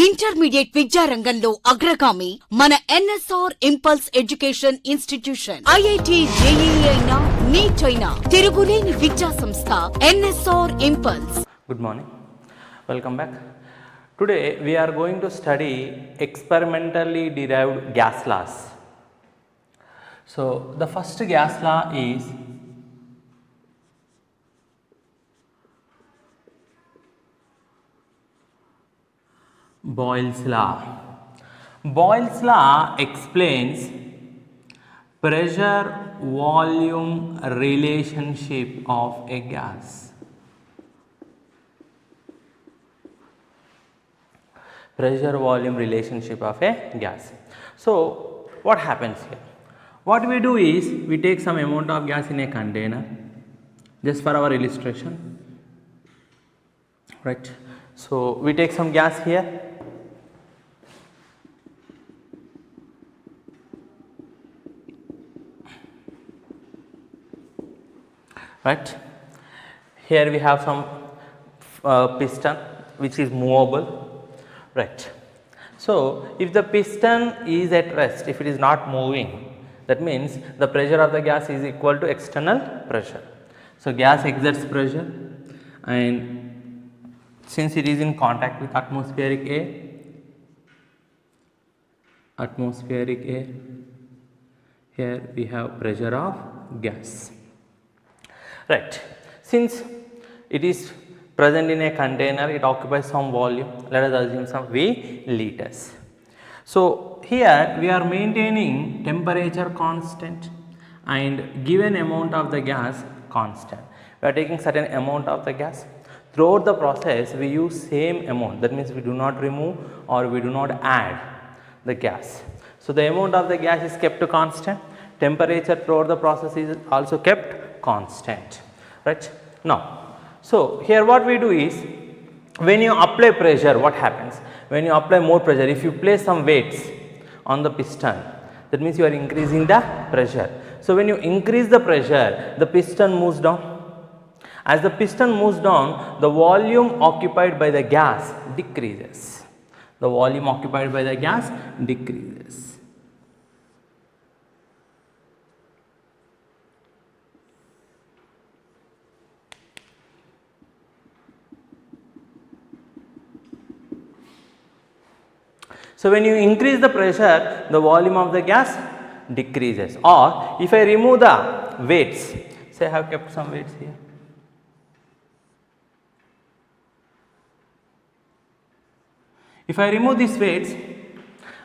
Intermediate విద్యారంగంలో అగ్రగామి మన NSR impulse education institution. IIT JEE అయినా నీట్ అయినా తిరుగులేని విద్యా సంస్థ NSR impulse. Good morning, welcome back. Today we are going to study experimentally derived gas laws. So the first gas law is Boyle's law. Boyle's law explains pressure volume relationship of a gas. Pressure volume relationship of a gas. So what happens here? What we do is we take some amount of gas in a container, just for our illustration, right? So we take some gas here, right? Here we have some piston which is movable, right? So if the piston is at rest, if it is not moving, that means the pressure of the gas is equal to external pressure. So gas exerts pressure, and since it is in contact with atmospheric air, here we have pressure of gas, right? Since it is present in a container, it occupies some volume, let us assume some V liters. So here we are maintaining temperature constant and given amount of the gas constant. We are taking certain amount of the gas. Throughout the process we use same amount, that means we do not remove or we do not add the gas. So the amount of the gas is kept constant, temperature throughout the process is also kept constant, right? Now, so here what we do is, when you apply pressure, what happens? When you apply more pressure, if you place some weights on the piston, that means you are increasing the pressure. So when you increase the pressure, the piston moves down. As the piston moves down, the volume occupied by the gas decreases. The volume occupied by the gas decreases. So when you increase the pressure, the volume of the gas decreases. Or if I remove the weights, say I have kept some weights here. If I remove these weights,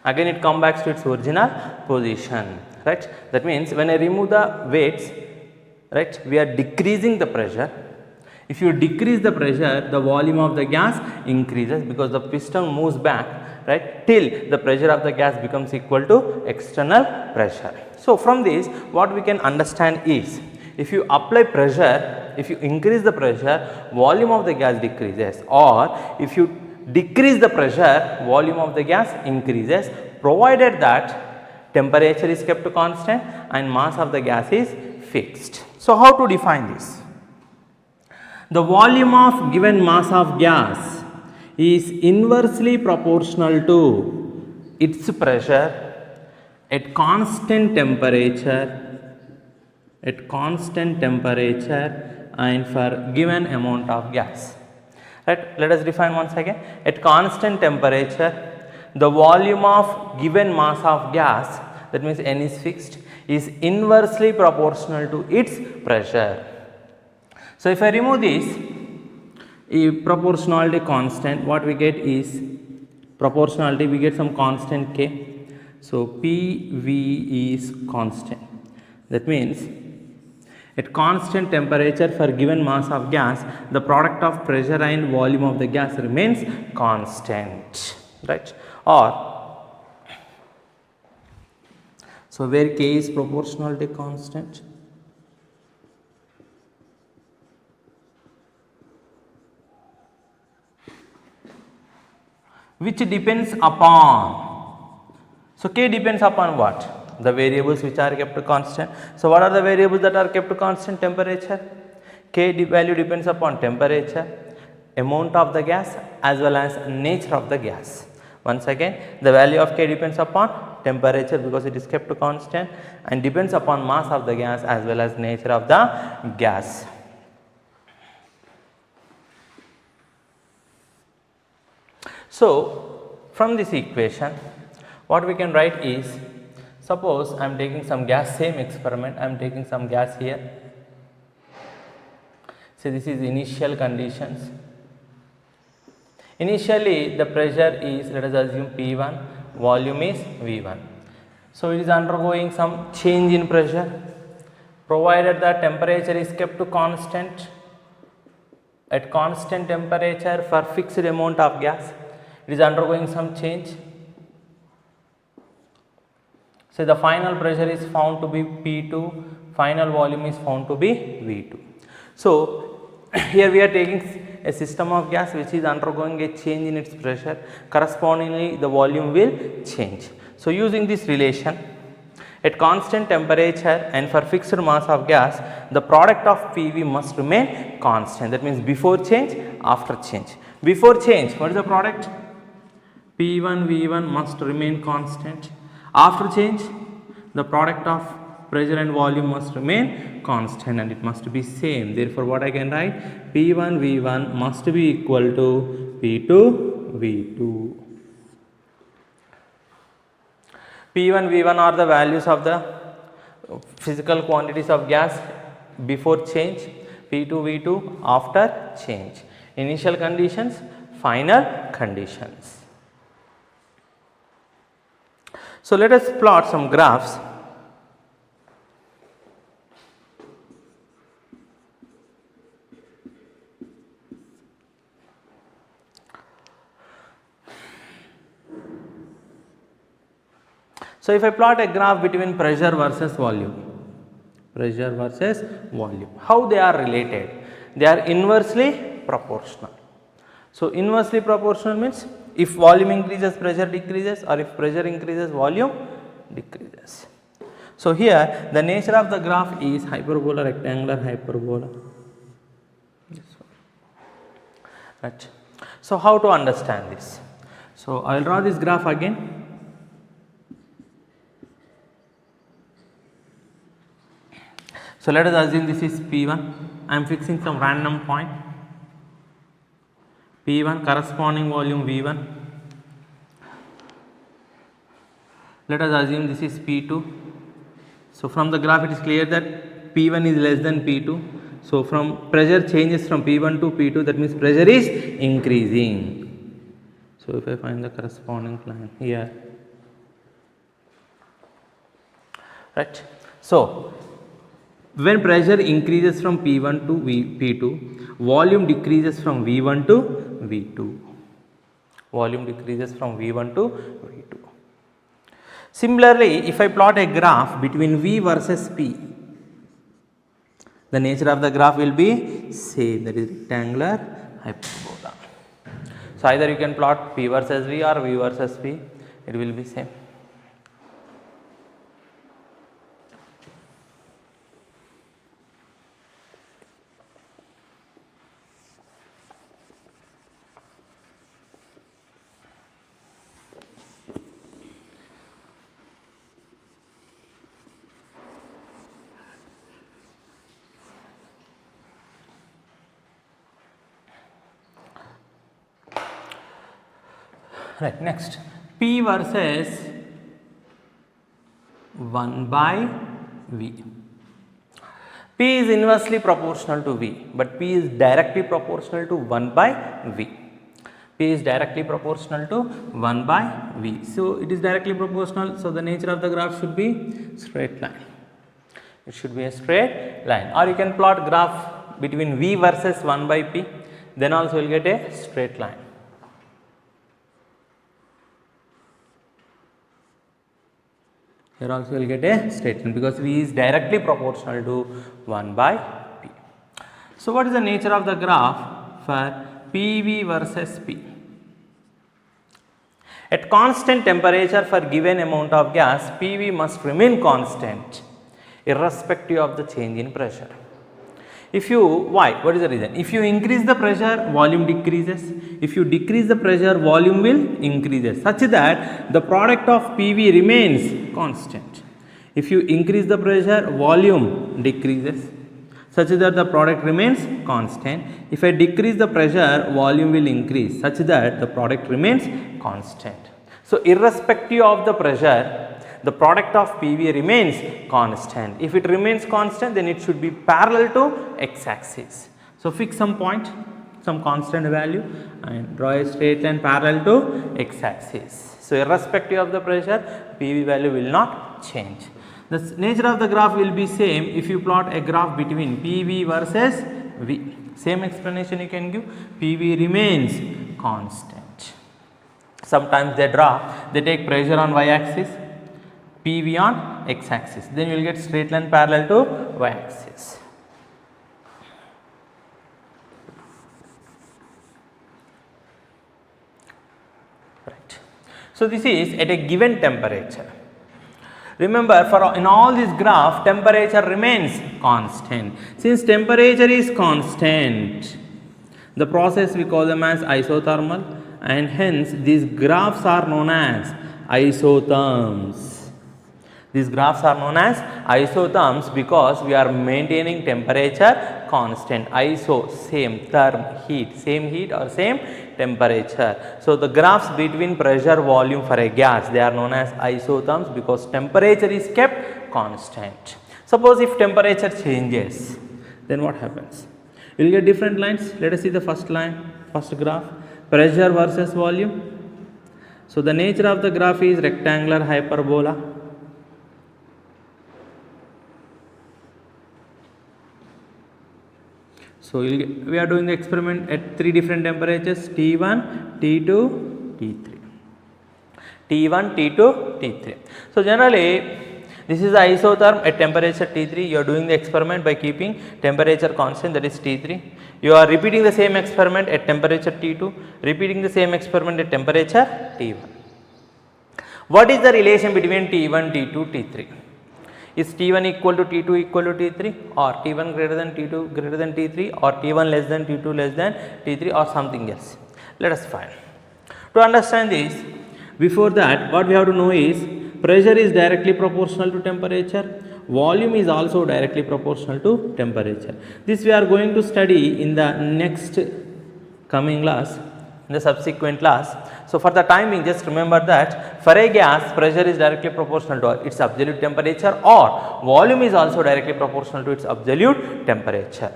again it comes back to its original position, right? That means when I remove the weights, right, we are decreasing the pressure. If you decrease the pressure, the volume of the gas increases because the piston moves back, right, till the pressure of the gas becomes equal to external pressure. So from this what we can understand is, if you apply pressure, if you increase the pressure, volume of the gas decreases, or if you decrease the pressure, volume of the gas increases, provided that temperature is kept constant and mass of the gas is fixed. So how to define this? The volume of given mass of gas is inversely proportional to its pressure at constant temperature and for given amount of gas, right? Let us define once again. At constant temperature, the volume of given mass of gas, that means N is fixed, is inversely proportional to its pressure. So if I remove this proportionality constant, what we get is proportionality, we get some constant K. So PV is constant. That means at constant temperature for given mass of gas, the product of pressure and volume of the gas remains constant, right? Or so where K is proportionality constant, which depends upon, so K depends upon what? The variables which are kept constant. So what are the variables that are kept constant? Temperature. K value depends upon temperature, amount of the gas as well as nature of the gas. Once again, the value of K depends upon temperature because it is kept constant and depends upon mass of the gas as well as nature of the gas. So, from this equation, what we can write is, suppose I am taking some gas, same experiment, I am taking some gas here. So, this is initial conditions. Initially, the pressure is, let us assume P1, volume is V1. So, it is undergoing some change in pressure, provided the temperature is kept to constant. At constant temperature for fixed amount of gas, it is undergoing some change. So, the final pressure is found to be P2, final volume is found to be V2. So, here we are taking a system of gas which is undergoing a change in its pressure, correspondingly the volume will change. So, using this relation, at constant temperature and for fixed mass of gas, the product of PV must remain constant. That means before change, after change. Before change, what is the product? P1 V1 must remain constant. After change, the product of pressure and volume must remain constant and it must be same. Therefore, what I can write? P1 V1 must be equal to P2 V2. P1 V1 are the values of the physical quantities of gas before change, P2 V2 after change. Initial conditions, final conditions. So, let us plot some graphs. So, if I plot a graph between pressure versus volume, how they are related? They are inversely proportional. So, inversely proportional means if volume increases, pressure decreases, or if pressure increases, volume decreases. So, here the nature of the graph is hyperbola, rectangular hyperbola. This one. Right. So, how to understand this? So, I will draw this graph again. So, let us assume this is P1, I am fixing some random point, P1 corresponding volume V1. Let us assume this is P2. So, from the graph it is clear that P1 is less than P2. So, from pressure changes from P1 to P2, that means pressure is increasing. So, if I find the corresponding line here, right. So, when pressure increases from P1 to P2, volume decreases from V1 to V2. Volume decreases from V1 to V2. Similarly, if I plot a graph between V versus P, the nature of the graph will be same, that is rectangular hyperbola. So, either you can plot P versus V or V versus P, it will be same. Right, next P versus 1 by V. P is inversely proportional to V, but P is directly proportional to 1 by V. P is directly proportional to 1 by V. So, it is directly proportional. So, the nature of the graph should be straight line. It should be a straight line, or you can plot graph between V versus 1 by P, then also you will get a straight line. Here also you will get a straight line because V is directly proportional to 1 by P. So, what is the nature of the graph for PV versus P? At constant temperature for given amount of gas, PV must remain constant irrespective of the change in pressure. If you, why? What is the reason? If you increase the pressure, volume decreases. If you decrease the pressure, volume will increases, such that the product of PV remains constant. If you increase the pressure, volume decreases, such that the product remains constant. If I decrease the pressure, volume will increase, such that the product remains constant. So, irrespective of the pressure, the product of PV remains constant. If it remains constant, then it should be parallel to x-axis. So, fix some point, some constant value, and draw a straight line parallel to x-axis. So, irrespective of the pressure, PV value will not change. The nature of the graph will be same if you plot a graph between PV versus V. Same explanation you can give. PV remains constant. Sometimes they take pressure on y-axis, PV on x-axis, then you will get straight line parallel to y-axis. Right. So, this is at a given temperature. Remember, for in all this graph, temperature remains constant. Since temperature is constant, the process we call them as isothermal, and hence these graphs are known as isotherms. These graphs are known as isotherms because we are maintaining temperature constant. Iso, same, therm, heat, same heat or same temperature. So, the graphs between pressure volume for a gas, they are known as isotherms because temperature is kept constant. Suppose if temperature changes, then what happens? You will get different lines. Let us see the first line, first graph, pressure versus volume. So, the nature of the graph is rectangular hyperbola. So, we are doing the experiment at 3 different temperatures, T1, T2, T3. T1, T2, T3. So, generally this is the isotherm at temperature T3. You are doing the experiment by keeping temperature constant, that is T3. You are repeating the same experiment at temperature T2, repeating the same experiment at temperature T1. What is the relation between T1, T2, T3? Is T1 equal to T2 equal to T3, or T1 greater than T2 greater than T3, or T1 less than T2 less than T3, or something else? Let us find. To understand this, before that what we have to know is pressure is directly proportional to temperature, volume is also directly proportional to temperature. This we are going to study in the next coming class, in the subsequent class. So, for the timing, just remember that for a gas, pressure is directly proportional to its absolute temperature, or volume is also directly proportional to its absolute temperature.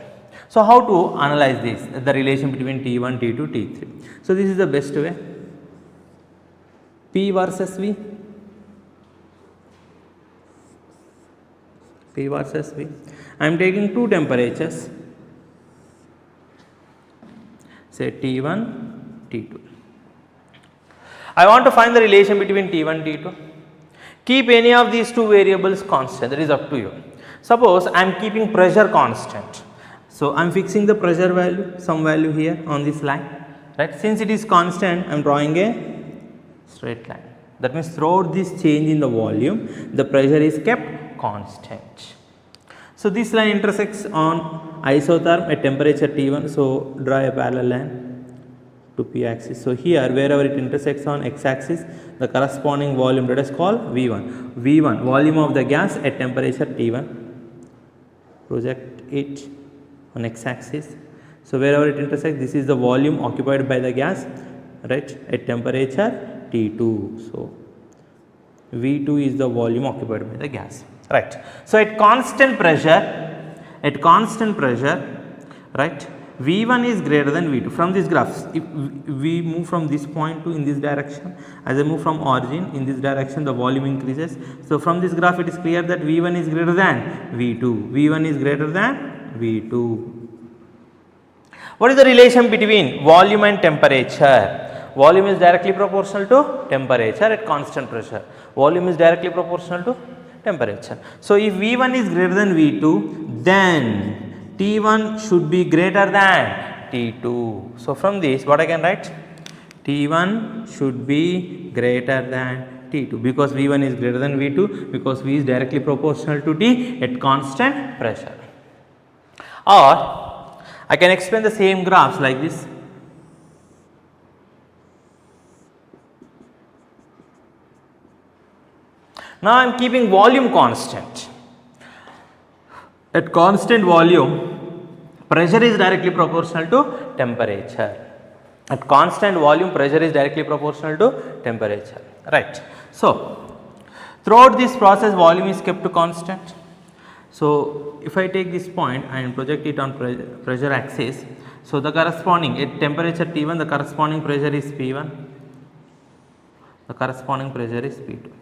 So, how to analyze this, the relation between T1, T2, T3? So, this is the best way. P versus V. P versus V. I am taking two temperatures, say T1, T2. I want to find the relation between T1, T2. Keep any of these two variables constant, that is up to you. Suppose I am keeping pressure constant. So, I am fixing the pressure value, some value here on this line, right. Since it is constant, I am drawing a straight line. That means throughout this change in the volume, the pressure is kept constant. So, this line intersects on isotherm at temperature T1. So, draw a parallel line to P axis. So, here wherever it intersects on x axis, the corresponding volume, let us call V1. V1, volume of the gas at temperature T1. Project it on x axis. So, wherever it intersects, this is the volume occupied by the gas, right, at temperature T2. So, V2 is the volume occupied by the gas, right. So, at constant pressure, right, V1 is greater than V2. From this graph, if we move from this point to in this direction, as I move from origin in this direction, the volume increases. So, from this graph it is clear that V1 is greater than V2, V1 is greater than V2. What is the relation between volume and temperature? Volume is directly proportional to temperature at constant pressure. Volume is directly proportional to temperature. So, if V1 is greater than V2, then T1 should be greater than T2. So, from this what I can write? T1 should be greater than T2 because V1 is greater than V2 because V is directly proportional to T at constant pressure. Or I can explain the same graphs like this. Now I am keeping volume constant. At constant volume, pressure is directly proportional to temperature. At constant volume, pressure is directly proportional to temperature, right. So throughout this process, volume is kept constant. So if I take this point and project it on pressure axis, so the corresponding at temperature T1, the corresponding pressure is P1, the corresponding pressure is P2.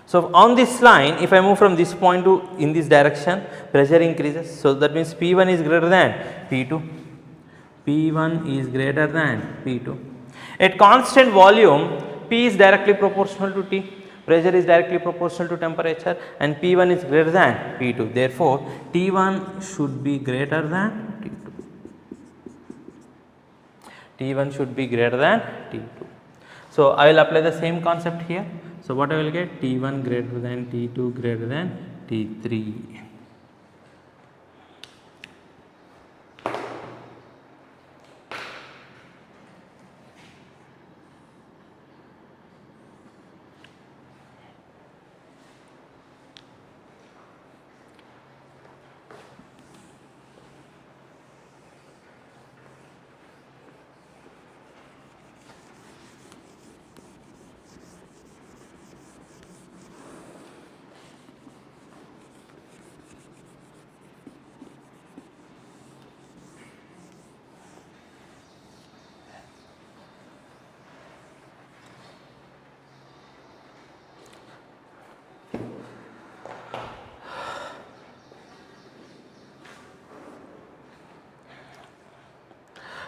So on this line, if I move from this point to in this direction, pressure increases. So that means P1 is greater than P2. P1 is greater than P2. At constant volume, P is directly proportional to T, pressure is directly proportional to temperature, and P1 is greater than P2. Therefore, T1 should be greater than T2. T1 should be greater than T2. So I will apply the same concept here. So what I will get? T1 greater than T2 greater than T3.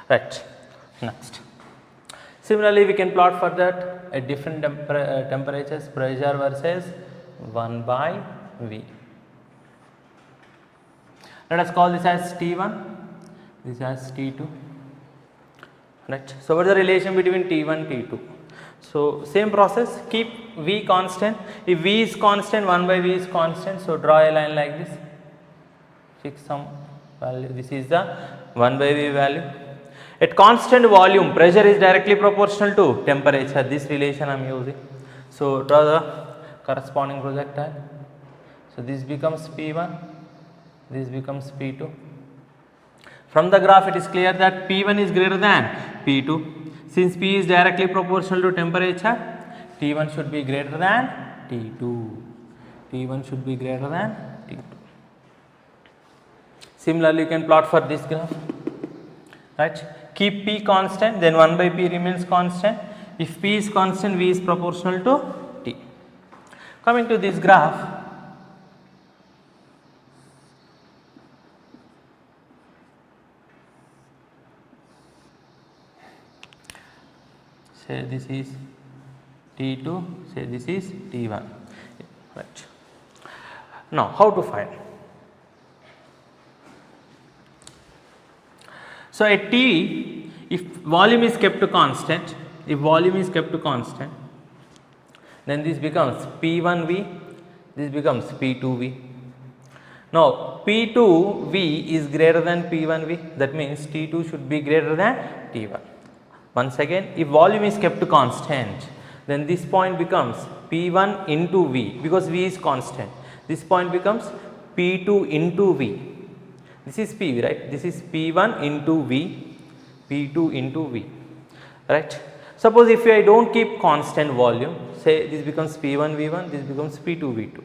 Right. Next. Similarly, we can plot for that at different temperatures, pressure versus 1 by V. Let us call this as T1, this as T2. Right. So what is the relation between T1 T2? So same process, keep V constant. If V is constant, 1 by V is constant. So draw a line like this, fix some value. This is the 1 by V value. At constant volume, pressure is directly proportional to temperature. This relation I am using. So draw the corresponding projectile. So this becomes P1, this becomes P2. From the graph, it is clear that P1 is greater than P2. Since P is directly proportional to temperature, T1 should be greater than T2. T1 should be greater than T2. Similarly, you can plot for this graph. Right? Keep P constant, then 1 by P remains constant. If P is constant, V is proportional to T. Coming to this graph, say this is T2, say this is T1. Right. Now, how to find? So at T, if volume is kept constant, then this becomes P1V, this becomes P2V. Now P2V is greater than P1V, that means T2 should be greater than T1. Once again, if volume is kept constant, then this point becomes P1 into V, because V is constant. This point becomes P2 into V. This is P, right? This is P1 into V, P2 into V, right? Suppose if I do not keep constant volume, say this becomes P1 V1, this becomes P2 V2.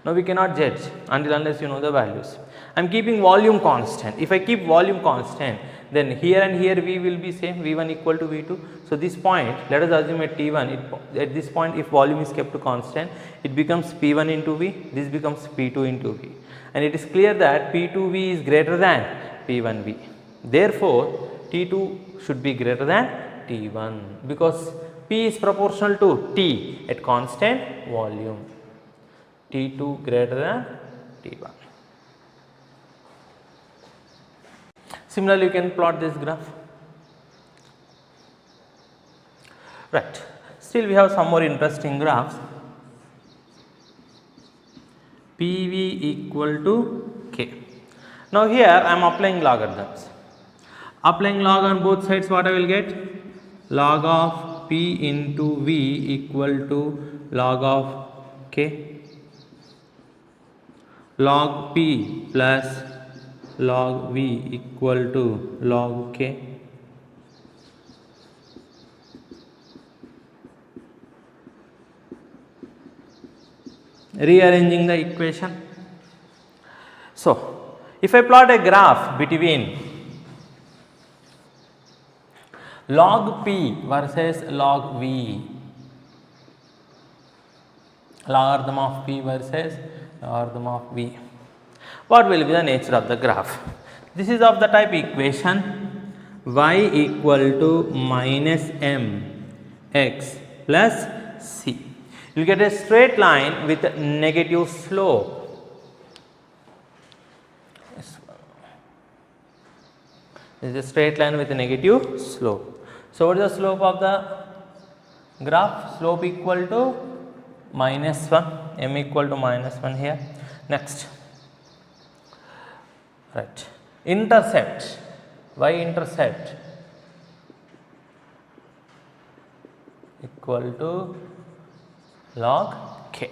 Now we cannot judge until unless you know the values. I am keeping volume constant. If I keep volume constant, then here and here V will be same, V1 equal to V2. So this point, let us assume at T1, at this point if volume is kept constant, it becomes P1 into V, this becomes P2 into V. And it is clear that P2V is greater than P1V. Therefore, T2 should be greater than T1, because P is proportional to T at constant volume. T2 greater than T1. Similarly, you can plot this graph. Right. Still we have some more interesting graphs. PV equal to K. Now here I am applying logarithms. Applying log on both sides, what I will get? Log of p into v equal to log of k. Log p plus log v equal to log k. Rearranging the equation. So, if I plot a graph between log p versus log v, logarithm of p versus logarithm of v, what will be the nature of the graph? This is of the type equation y equal to minus m x plus c. You will get a straight line with negative slope. This is a straight line with a negative slope. So, what is the slope of the graph? Slope equal to minus 1, m equal to minus 1 here. Next, right, intercept, y-intercept equal to log k.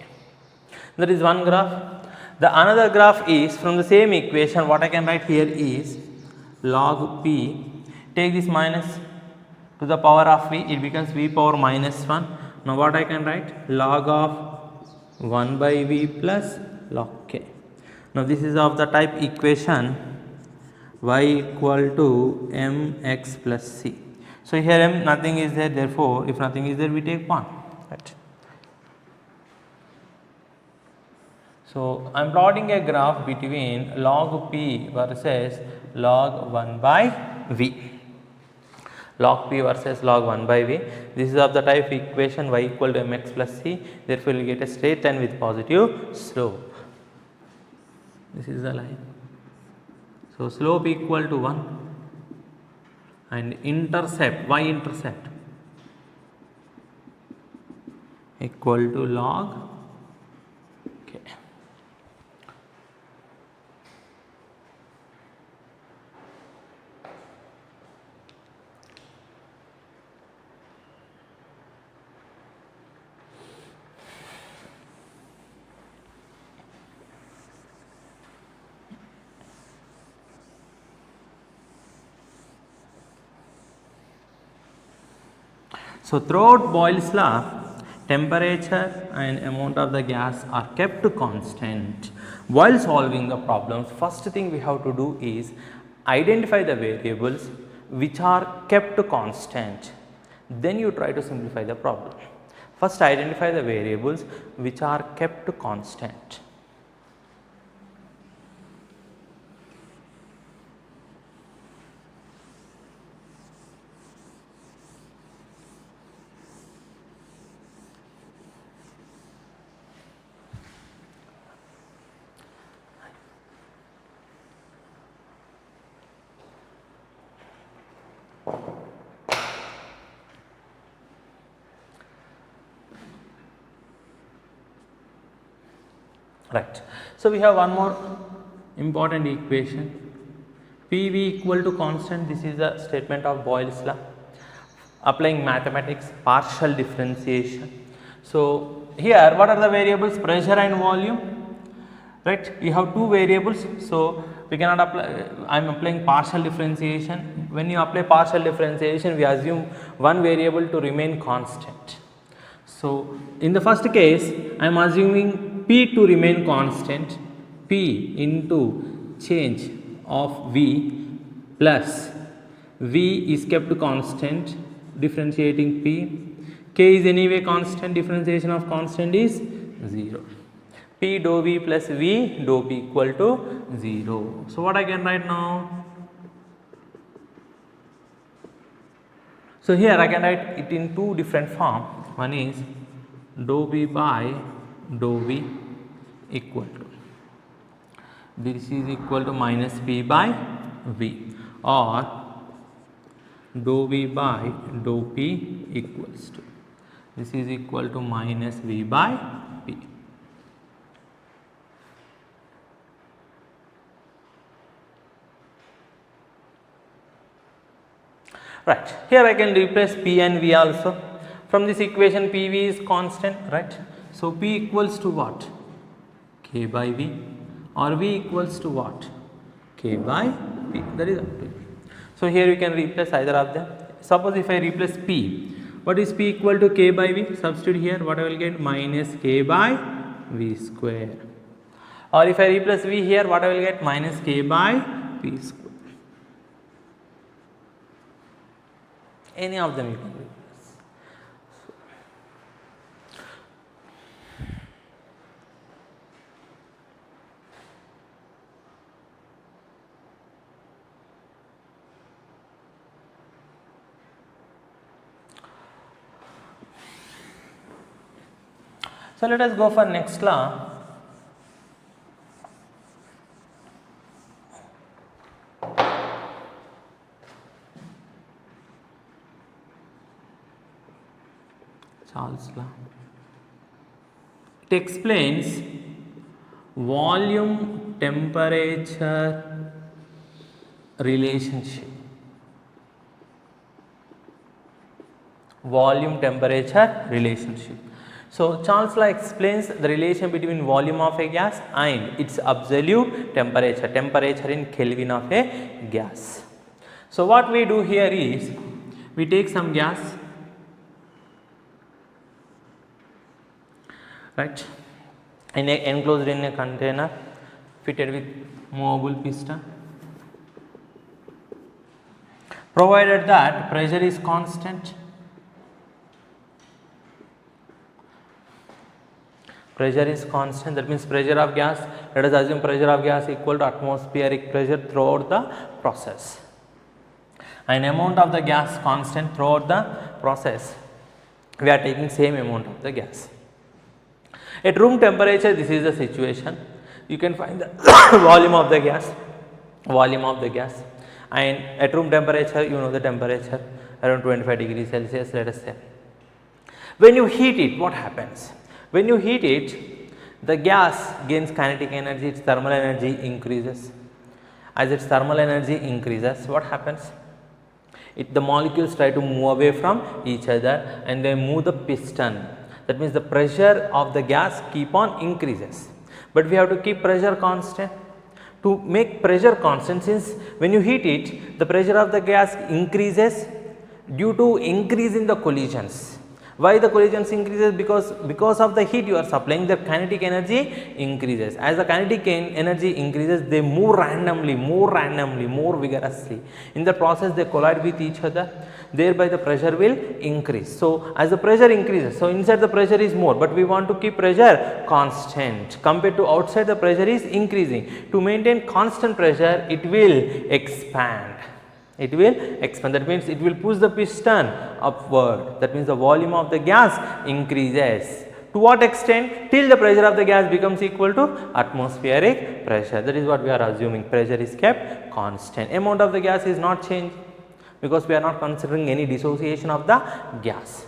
That is one graph. The another graph is from the same equation. What I can write here is log p, take this minus to the power of v, it becomes v power minus 1. Now what I can write? Log of 1 by v plus log k. Now this is of the type equation y equal to mx plus c. So here m nothing is there, therefore if nothing is there we take 1. Right. So I am plotting a graph between log p versus log 1 by v. Log p versus log 1 by v. This is of the type equation y equal to mx plus c. Therefore, you will get a straight line with positive slope. This is the line. So, slope equal to 1 and intercept, y-intercept equal to log k. So, throughout Boyle's law, temperature and amount of the gas are kept constant. While solving the problems, first thing we have to do is identify the variables which are kept constant. Then you try to simplify the problem. First identify the variables which are kept constant. Right. So, we have one more important equation, PV equal to constant. This is the statement of Boyle's law. Applying mathematics, partial differentiation. So, here what are the variables? Pressure and volume. Right. We have two variables. So, we cannot apply, I am applying partial differentiation. When you apply partial differentiation, we assume one variable to remain constant. So, in the first case, I am assuming P to remain constant, P into change of V plus V is kept constant, differentiating P, K is anyway constant, differentiation of constant is 0. P dou V plus V dou P equal to 0. So, what I can write now? So, here I can write it in two different form. One is dou V by dou V equal to, this is equal to minus P by V, or dou V by dou P equals to, this is equal to minus V by P. Right, here I can replace P and V also. From this equation PV is constant, right? So P equals to what? K by V, or V equals to what? K by P, that is up to you. So here you can replace either of them. Suppose if I replace P, what is P equal to K by V? Substitute here, what I will get? Minus K by V square. Or if I replace V here, what I will get? Minus K by P square. Any of them you can replace. So let us go for next law. Charles law. It explains volume temperature relationship. Volume temperature relationship. So Charles law explains the relation between volume of a gas and its absolute temperature, temperature in Kelvin of a gas. So what we do here is, we take some gas, right, enclosed in a container fitted with movable piston, provided that pressure is constant. Pressure is constant, that means pressure of gas, let us assume pressure of gas equal to atmospheric pressure throughout the process, and amount of the gas constant throughout the process. We are taking same amount of the gas. At room temperature, this is the situation. You can find the volume of the gas, and at room temperature, you know the temperature around 25 degrees Celsius, let us say. When you heat it, what happens? When you heat it, the gas gains kinetic energy, its thermal energy increases. As its thermal energy increases, what happens? The molecules try to move away from each other and they move the piston. That means the pressure of the gas keep on increases, but we have to keep pressure constant. To make pressure constant, since when you heat it, the pressure of the gas increases due to increase in the collisions. Why the collisions increases? Because of the heat you are supplying, the kinetic energy increases. As the kinetic energy increases, they move randomly, more vigorously. In the process, they collide with each other. Thereby, the pressure will increase. So, as the pressure increases, so inside the pressure is more, but we want to keep pressure constant. Compared to outside, the pressure is increasing. To maintain constant pressure, it will expand. It will expand, that means it will push the piston upward, that means the volume of the gas increases. To what extent? Till the pressure of the gas becomes equal to atmospheric pressure. That is what we are assuming, pressure is kept constant. Amount of the gas is not changed because we are not considering any dissociation of the gas,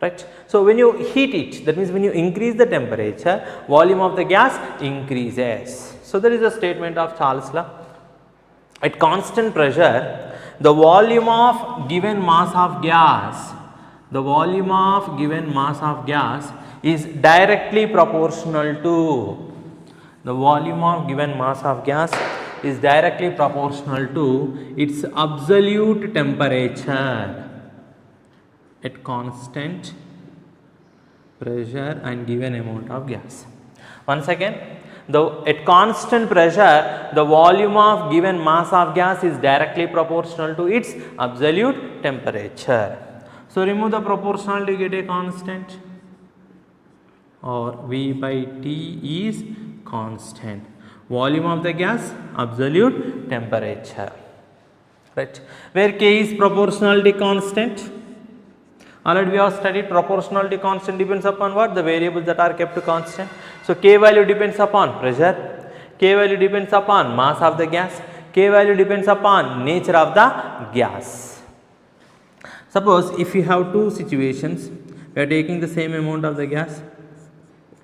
right. So, when you heat it, that means when you increase the temperature, volume of the gas increases. So, that is the statement of Charles law. At constant pressure, the volume of given mass of gas, is directly proportional to, its absolute temperature at constant pressure and given amount of gas. Once again, at constant pressure, the volume of given mass of gas is directly proportional to its absolute temperature. So, remove the proportionality to get a constant, or V by T is constant. Volume of the gas, absolute temperature, right. Where K is proportionality constant. Already we have studied proportionality constant depends upon what? The variables that are kept constant. So, K value depends upon pressure, K value depends upon mass of the gas, K value depends upon nature of the gas. Suppose if you have two situations, we are taking the same amount of the gas.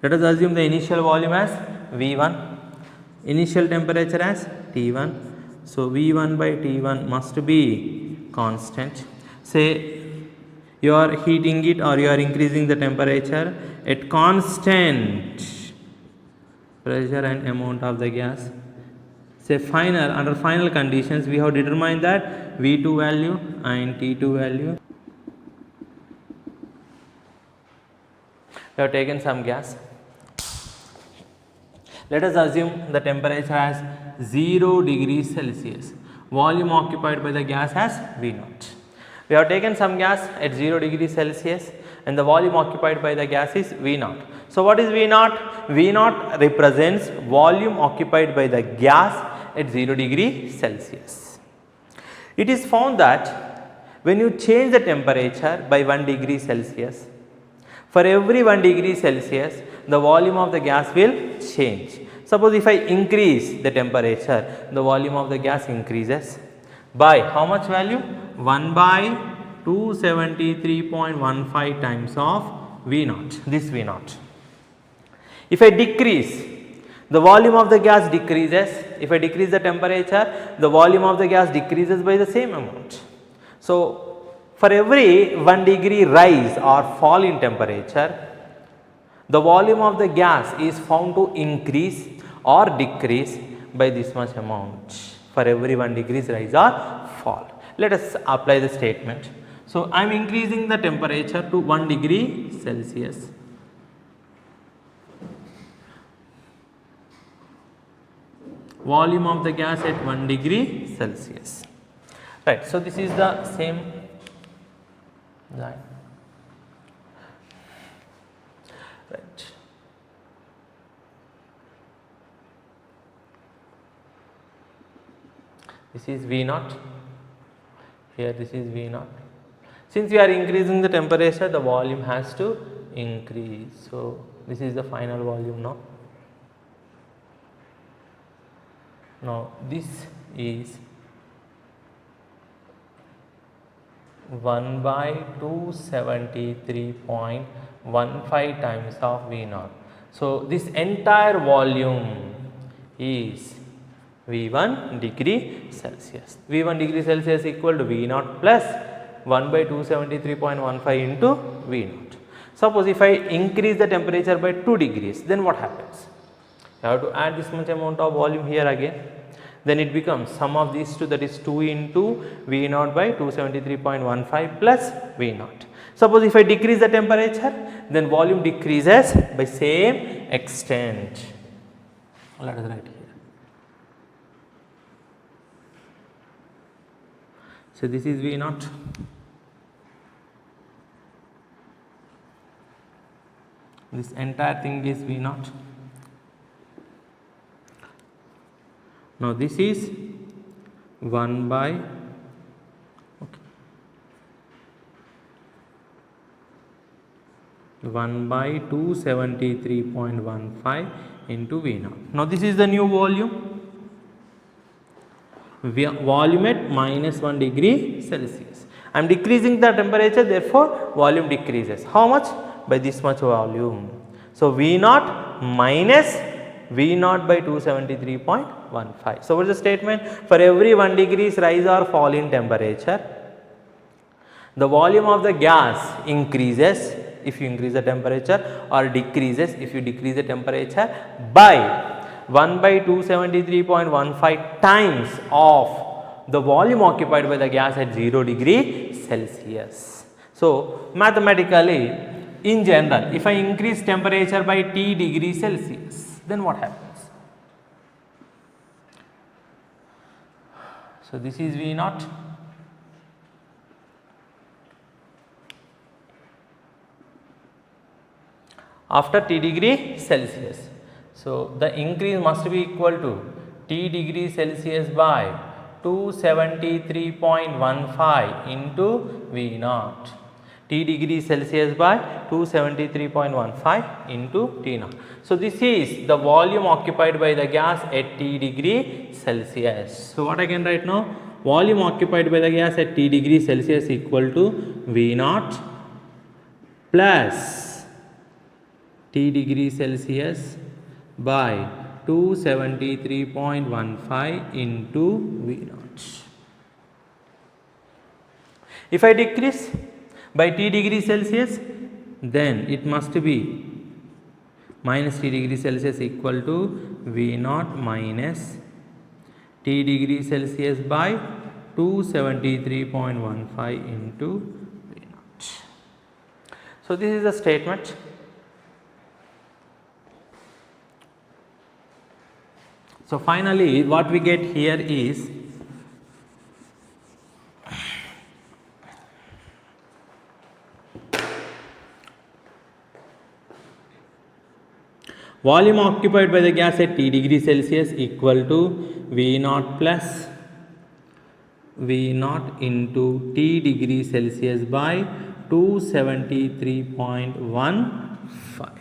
Let us assume the initial volume as V1, initial temperature as T1. So, V1 by T1 must be constant. Say you are heating it or you are increasing the temperature at constant pressure and amount of the gas. Say under final conditions we have determined that V2 value and T2 value. We have taken some gas. Let us assume the temperature as 0 degrees Celsius. Volume occupied by the gas as V0. We have taken some gas at 0 degrees Celsius and the volume occupied by the gas is V0. So what is V0? V0 represents volume occupied by the gas at 0 degree Celsius. It is found that when you change the temperature by 1 degree Celsius, for every 1 degree Celsius, the volume of the gas will change. Suppose if I increase the temperature, the volume of the gas increases by how much value? 1 by 273.15 times of V0, this V0. If I decrease, the volume of the gas decreases. If I decrease the temperature, the volume of the gas decreases by the same amount. So, for every 1 degree rise or fall in temperature, the volume of the gas is found to increase or decrease by this much amount for every 1 degrees rise or fall. Let us apply the statement. So, I am increasing the temperature to 1 degree Celsius. Volume of the gas at 1 degree Celsius. Right. So, this is the same line. Right. This is V0. Here this is V0. Since we are increasing the temperature, the volume has to increase. So, this is the final volume now. Now, this is 1 by 273.15 times of V0. So, this entire volume is V1 degree Celsius. V1 degree Celsius equal to V0 plus 1 by 273.15 into V0. Suppose if I increase the temperature by 2 degrees, then what happens? You have to add this much amount of volume here again. Then it becomes sum of these two, that is 2 into V0 by 273.15 plus V0. Suppose if I decrease the temperature, then volume decreases by same extent. Let us write here. So, this is V0. This entire thing is V0. Now, this is 1 by 1 by 273.15 into V0. Now, this is the new volume. Volume at minus 1 degree Celsius. I am decreasing the temperature, therefore, volume decreases. How much? By this much volume. So, V0 minus V0 by 273.15. So, what is the statement? For every 1 degrees rise or fall in temperature, the volume of the gas increases if you increase the temperature or decreases if you decrease the temperature by 1 by 273.15 times of the volume occupied by the gas at 0 degree Celsius. So, mathematically, in general, if I increase temperature by T degree Celsius, then what happens? So, this is V0. After T degree Celsius. So, the increase must be equal to T degree Celsius by 273.15 into V0. T degree Celsius by 273.15 into T0. So, this is the volume occupied by the gas at T degree Celsius. So, what I can write now? Volume occupied by the gas at T degree Celsius equal to V0 plus T degree Celsius by 273.15 into V0. If I decrease by T degrees Celsius, then it must be minus T degrees Celsius equal to V naught minus T degrees Celsius by 273.15 into V naught. So this is the statement. So finally what we get here is volume occupied by the gas at T degrees Celsius equal to V naught plus V naught into T degrees Celsius by 273.15.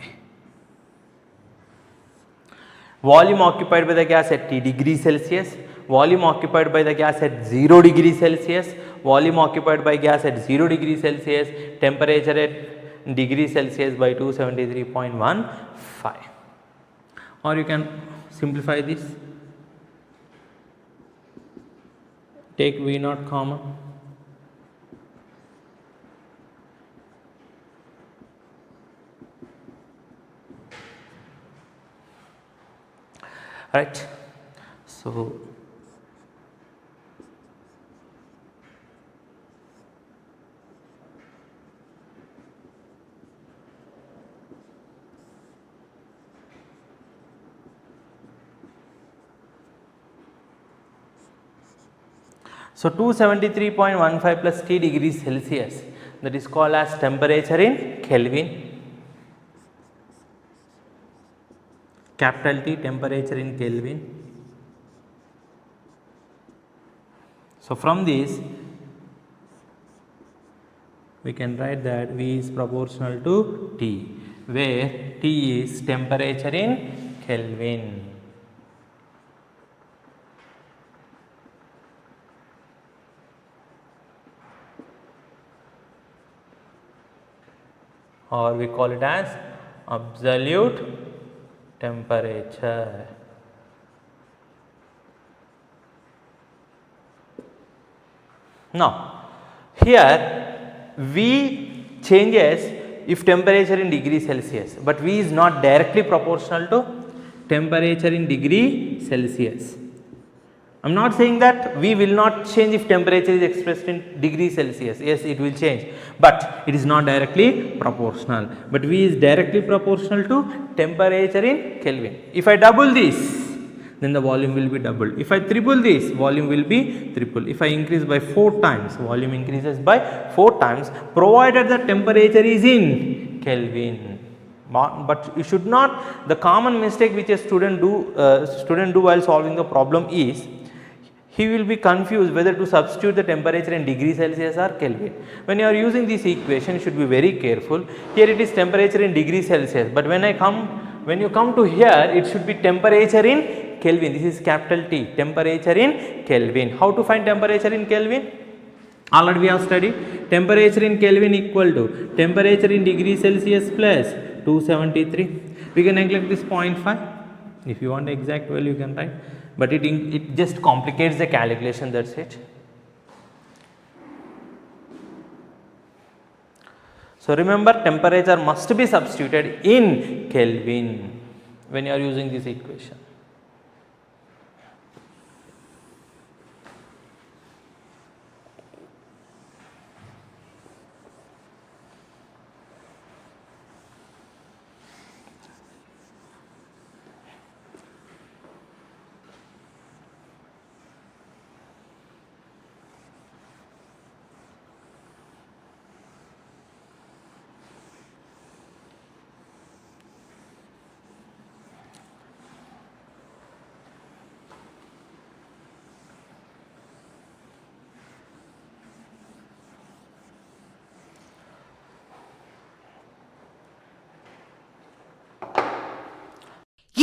Volume occupied by the gas at T degrees Celsius, volume occupied by the gas at 0 degrees Celsius, volume occupied by gas at 0 degrees Celsius, temperature at degrees Celsius by 273.15. Or you can simplify this, take V naught common, right. So So 273.15 plus T degrees Celsius, that is called as temperature in Kelvin. Capital T, temperature in Kelvin. So from this we can write that V is proportional to T, where T is temperature in Kelvin. Or we call it as absolute temperature. Now here V changes if temperature in degree Celsius, but V is not directly proportional to temperature in degree Celsius. I am not saying that V will not change if temperature is expressed in degree Celsius. Yes, it will change, but it is not directly proportional. But V is directly proportional to temperature in Kelvin. If I double this, then the volume will be doubled. If I triple this, volume will be triple. If I increase by 4 times, volume increases by 4 times, provided the temperature is in Kelvin. But you should not, the common mistake which a student do while solving the problem is, he will be confused whether to substitute the temperature in degree Celsius or Kelvin. When you are using this equation, you should be very careful. Here it is temperature in degree Celsius, but when you come to here, it should be temperature in Kelvin. This is capital T, temperature in Kelvin. How to find temperature in Kelvin? Already we have studied. Temperature in Kelvin equal to temperature in degree Celsius plus 273. We can neglect this 0.5. If you want the exact value, you can write. But it just complicates the calculation, that's it. So remember, temperature must be substituted in Kelvin when you are using this equation.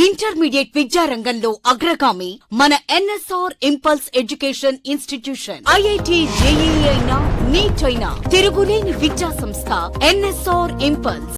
Intermediate విద్యారంగంలో అగ్రగామి మన NSR impulse education institution. IIT JEE అయినా, neat అయినా తిరుగులేని విద్యా సంస్థ NSR impulse.